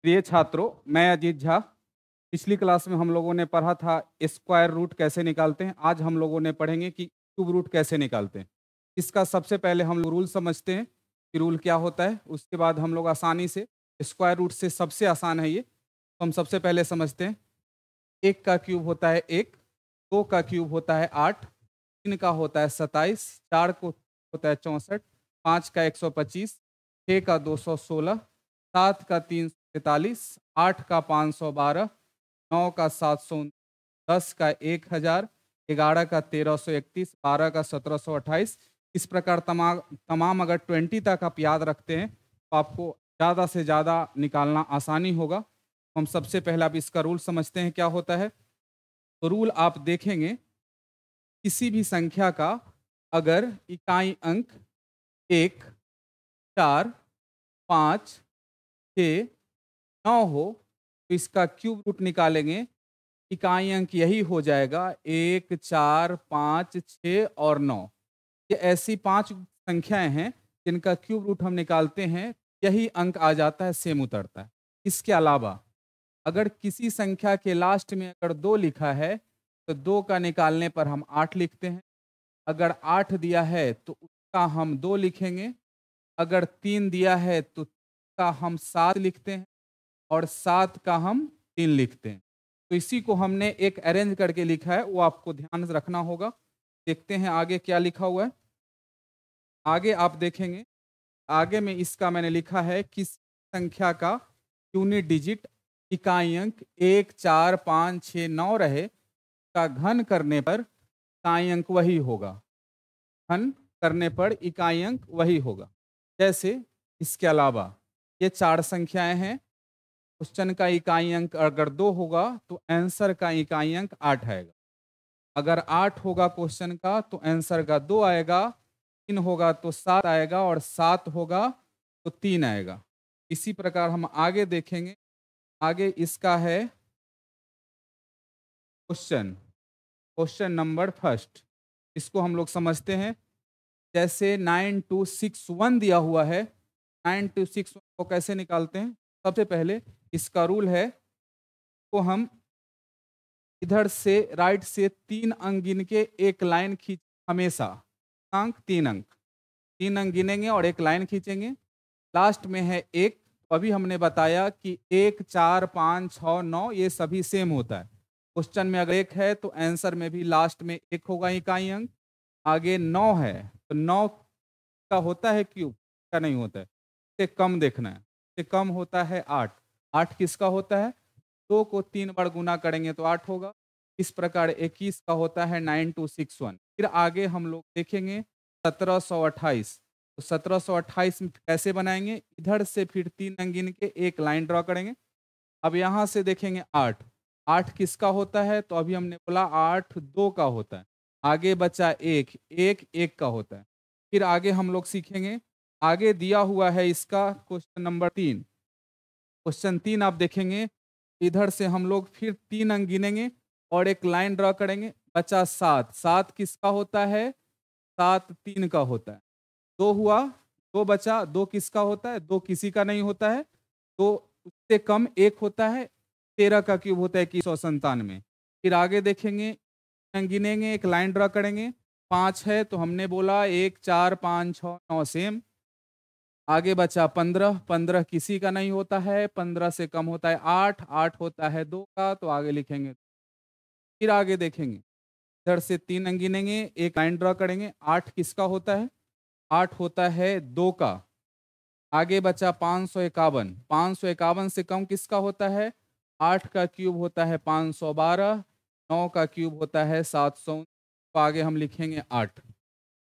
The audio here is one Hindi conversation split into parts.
प्रिय छात्रों, मैं अजीत झा। पिछली क्लास में हम लोगों ने पढ़ा था स्क्वायर रूट कैसे निकालते हैं। आज हम लोगों ने पढ़ेंगे कि क्यूब रूट कैसे निकालते हैं। इसका सबसे पहले हम लोग रूल समझते हैं कि रूल क्या होता है। उसके बाद हम लोग आसानी से स्क्वायर रूट से सबसे आसान है ये, तो हम सबसे पहले समझते हैं। एक का क्यूब होता है एक, दो का क्यूब होता है 8, तीन का होता है 27, चार को होता है 64, पाँच का 125, छः का 216, सात का 343, आठ का 512, नौ का 700, 10 का 1000, 11 का 1331, 12 का 1728। इस प्रकार तमाम तमाम अगर 20 तक आप याद रखते हैं तो आपको ज़्यादा से ज़्यादा निकालना आसानी होगा। हम सबसे पहले अब इसका रूल समझते हैं क्या होता है। तो रूल आप देखेंगे, किसी भी संख्या का अगर इकाई अंक 1, 4, 5, 6, 9 हो तो इसका क्यूब रूट निकालेंगे। इकाई अंक यही हो जाएगा 1, 4, 5, 6 और 9। ये ऐसी 5 संख्याएं हैं जिनका क्यूब रूट हम निकालते हैं, यही अंक आ जाता है, सेम उतरता है। इसके अलावा अगर किसी संख्या के लास्ट में अगर 2 लिखा है तो 2 का निकालने पर हम 8 लिखते हैं। अगर 8 दिया है तो उसका हम 2 लिखेंगे। अगर 3 दिया है तो का हम 7 लिखते हैं और 7 का हम 3 लिखते हैं। तो इसी को हमने एक अरेंज करके लिखा है, वो आपको ध्यान से रखना होगा। देखते हैं आगे क्या लिखा हुआ है। आगे आप देखेंगे, आगे में इसका मैंने लिखा है कि संख्या का यूनिट डिजिट इकाई अंक 1, 4, 5, 6, 9 रहे, का घन करने पर इकाई अंक वही होगा। घन करने पर इकाई अंक वही होगा। जैसे इसके अलावा ये 4 संख्याएं हैं। क्वेश्चन का इकाई अंक अगर 2 होगा तो आंसर का इकाई अंक 8 आएगा। अगर 8 होगा क्वेश्चन का तो आंसर का 2 आएगा, 3 होगा तो 7 आएगा और 7 होगा तो 3 आएगा। इसी प्रकार हम आगे देखेंगे। आगे इसका है क्वेश्चन, क्वेश्चन नंबर फर्स्ट। इसको हम लोग समझते हैं। जैसे 9261 दिया हुआ है, 9261 को कैसे निकालते हैं। सबसे पहले इसका रूल है, तो हम इधर से राइट से 3 अंक गिन के एक लाइन खींच, हमेशा अंक 3 अंक, 3 अंक गिनेंगे और एक लाइन खींचेंगे। लास्ट में है 1। अभी हमने बताया कि 1, 4, 5, 6, 9 ये सभी सेम होता है। क्वेश्चन में अगर 1 है तो आंसर में भी लास्ट में 1 होगा इकाई अंक। आगे 9 है तो 9 का होता है क्यूब, का नहीं होता है। इससे कम देखना है। इससे कम होता है 8। 8 किसका होता है? 2 को 3 बार गुना करेंगे तो 8 होगा। इस प्रकार 21 का होता है 9261। फिर आगे हम लोग देखेंगे 1728। तो 1728 में कैसे बनाएंगे? इधर से फिर 3 अंक गिन के एक लाइन ड्रॉ करेंगे। अब यहाँ से देखेंगे 8। 8 किसका होता है? तो अभी हमने बोला 8 2 का होता है। आगे बचा 1, 1 1 का होता है। फिर आगे हम लोग सीखेंगे। आगे दिया हुआ है इसका क्वेश्चन नंबर 3। क्वेश्चन 3 आप देखेंगे, इधर से हम लोग फिर 3 अंक गिनेंगे और एक लाइन ड्रॉ करेंगे। बचा 7। 7 किसका होता है? 7 3 का होता है। 2 हुआ, 2 बचा, 2 किसका होता है? 2 किसी का नहीं होता है। तो उससे कम 1 होता है। 13 का क्यूब होता है 2197। फिर आगे देखेंगे, गिनेंगे, एक लाइन ड्रॉ करेंगे। 5 है तो हमने बोला 1, 4, 5, 6, 9 सेम। आगे बचा 15। 15 किसी का नहीं होता है। 15 से कम होता है 8। 8 होता है 2 का, तो आगे लिखेंगे। फिर आगे देखेंगे, इधर से 3 अंक गिनेंगे, एक लाइन ड्रॉ करेंगे। 8 किसका होता है? 8 होता है 2 का। आगे बचा 551। 551 से कम किसका होता है? 8 का क्यूब होता है 512। 9 का क्यूब होता है 700। तो आगे हम लिखेंगे 8।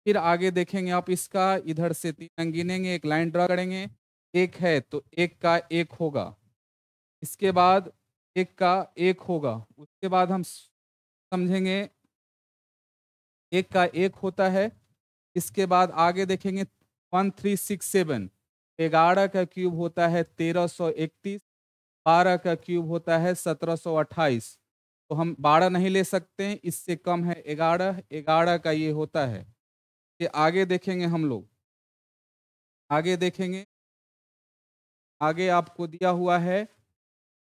फिर आगे देखेंगे आप इसका, इधर से 3 अंक गिनेंगे, एक लाइन ड्रॉ करेंगे। 1 है तो 1 का 1 होगा। इसके बाद 1 का 1 होगा। उसके बाद हम समझेंगे 1 का 1 होता है। इसके बाद आगे देखेंगे 1367। 11 का क्यूब होता है 1331। 12 का क्यूब होता है 1728। तो हम 12 नहीं ले सकते हैं, इससे कम है 11। 11 का ये होता है। ये आगे देखेंगे हम लोग। आगे देखेंगे, आगे आपको दिया हुआ है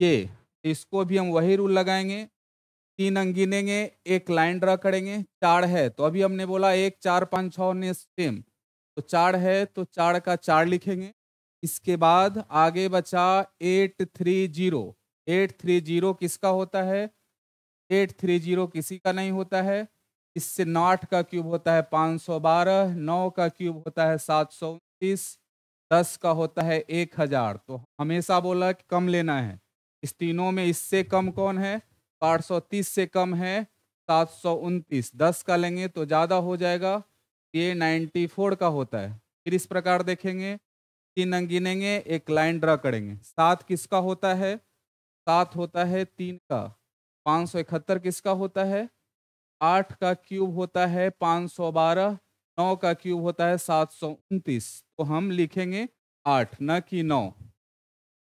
ये, इसको भी हम वही रूल लगाएंगे, 3 अंक गिनेंगे, एक लाइन ड्रा करेंगे, 4 है तो अभी हमने बोला 1 4 5 6 ने सेम, तो 4 है तो 4 का 4 लिखेंगे। इसके बाद आगे बचा 830। 830 किसका होता है? 830 किसी का नहीं होता है। इससे 8 का क्यूब होता है 512, 9 का क्यूब होता है 729, 10 का होता है 1000। तो हमेशा बोला कि कम लेना है। इस तीनों में इससे कम कौन है? 830 से कम है 729। 10 का लेंगे तो ज़्यादा हो जाएगा, ये 94 का होता है। फिर इस प्रकार देखेंगे, 3 अंक गिनेंगे, एक लाइन ड्रा करेंगे। 7 किसका होता है? 7 होता है 3 का। 571 किसका होता है? 8 का क्यूब होता है 512, 9 का क्यूब होता है 729। तो हम लिखेंगे 8 न कि 9,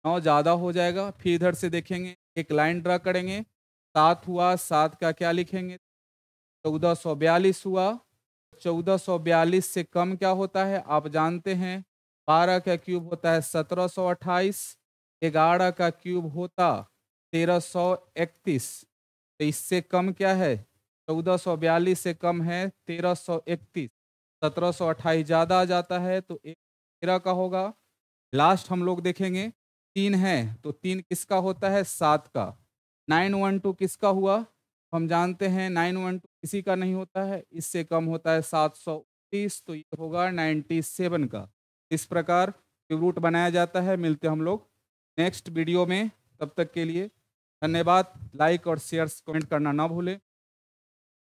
9 ज़्यादा हो जाएगा। फिर इधर से देखेंगे, एक लाइन ड्रा करेंगे, 7 हुआ, 7 का क्या लिखेंगे? 1442 हुआ। 1442 से कम क्या होता है आप जानते हैं? 12 का क्यूब होता है 1728, 11 का क्यूब होता 1331। तो इससे कम क्या है? 1442 से कम है 1331। 1728 ज़्यादा आ जाता है तो 13 का होगा। लास्ट हम लोग देखेंगे, 3 है तो 3 किसका होता है? 7 का। 912 किसका हुआ? हम जानते हैं 912 किसी का नहीं होता है, इससे कम होता है 730, तो ये होगा 97 का। इस प्रकार रूट बनाया जाता है। मिलते हम लोग नेक्स्ट वीडियो में, तब तक के लिए धन्यवाद। लाइक और शेयर कमेंट करना ना भूलें।